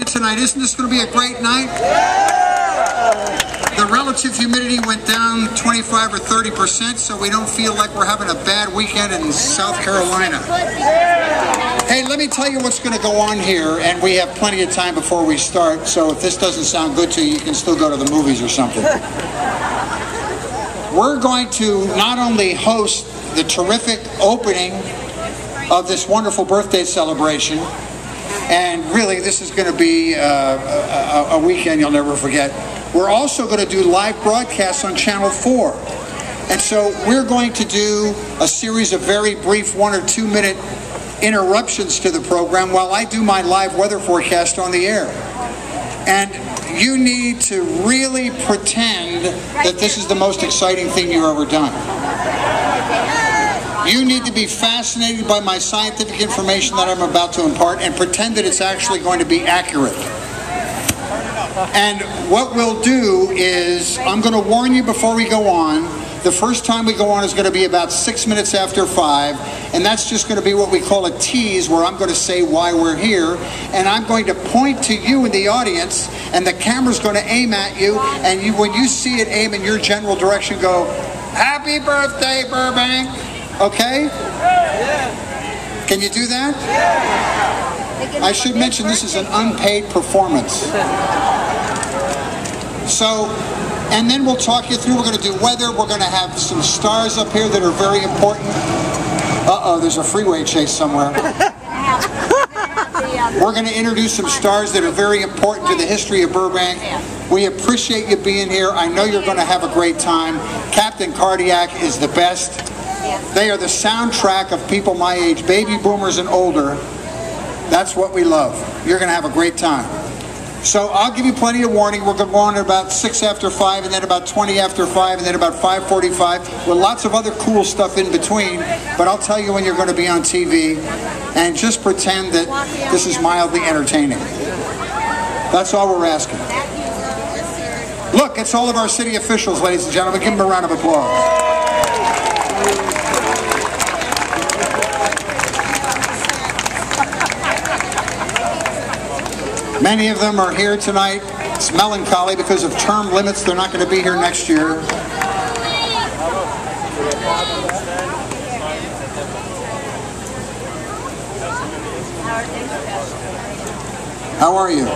tonight? Isn't this going to be a great night? The relative humidity went down 25 or 30%, so we don't feel like we're having a bad weekend in South Carolina. Hey, let me tell you what's going to go on here, and we have plenty of time before we start, so if this doesn't sound good to you, you can still go to the movies or something. We're going to not only host the terrific opening of this wonderful birthday celebration, and really this is going to be a weekend you'll never forget. We're also going to do live broadcasts on Channel 4. And so we're going to do a series of very brief 1 or 2 minute interruptions to the program while I do my live weather forecast on the air. And you need to really pretend that this is the most exciting thing you've ever done. You need to be fascinated by my scientific information that I'm about to impart and pretend that it's actually going to be accurate. And what we'll do is, I'm going to warn you before we go on, the first time we go on is going to be about 6 minutes after 5, and that's just going to be what we call a tease, where I'm going to say why we're here, and I'm going to point to you in the audience, and the camera's going to aim at you, and you, when you see it aim in your general direction, go, "Happy birthday, Burbank!" Okay? Can you do that? I should mention this is an unpaid performance. So, and then we'll talk you through, we're going to do weather, we're going to have some stars up here that are very important. Uh-oh, there's a freeway chase somewhere. We're going to introduce some stars that are very important to the history of Burbank. We appreciate you being here. I know you're going to have a great time. Captain Cardiac is the best. They are the soundtrack of people my age, baby boomers and older. That's what we love. You're going to have a great time. So I'll give you plenty of warning. We're going to go on at about 6 after 5, and then about 20 after 5, and then about 5:45, with lots of other cool stuff in between. But I'll tell you when you're going to be on TV, and just pretend that this is mildly entertaining. That's all we're asking. Look, it's all of our city officials, ladies and gentlemen. Give them a round of applause. Many of them are here tonight. It's melancholy because of term limits. They're not going to be here next year. How are you?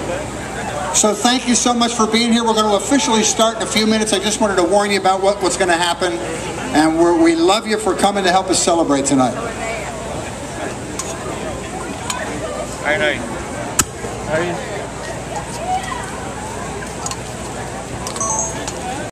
So thank you so much for being here. We're going to officially start in a few minutes. I just wanted to warn you about what's going to happen. And we love you for coming to help us celebrate tonight. How are you?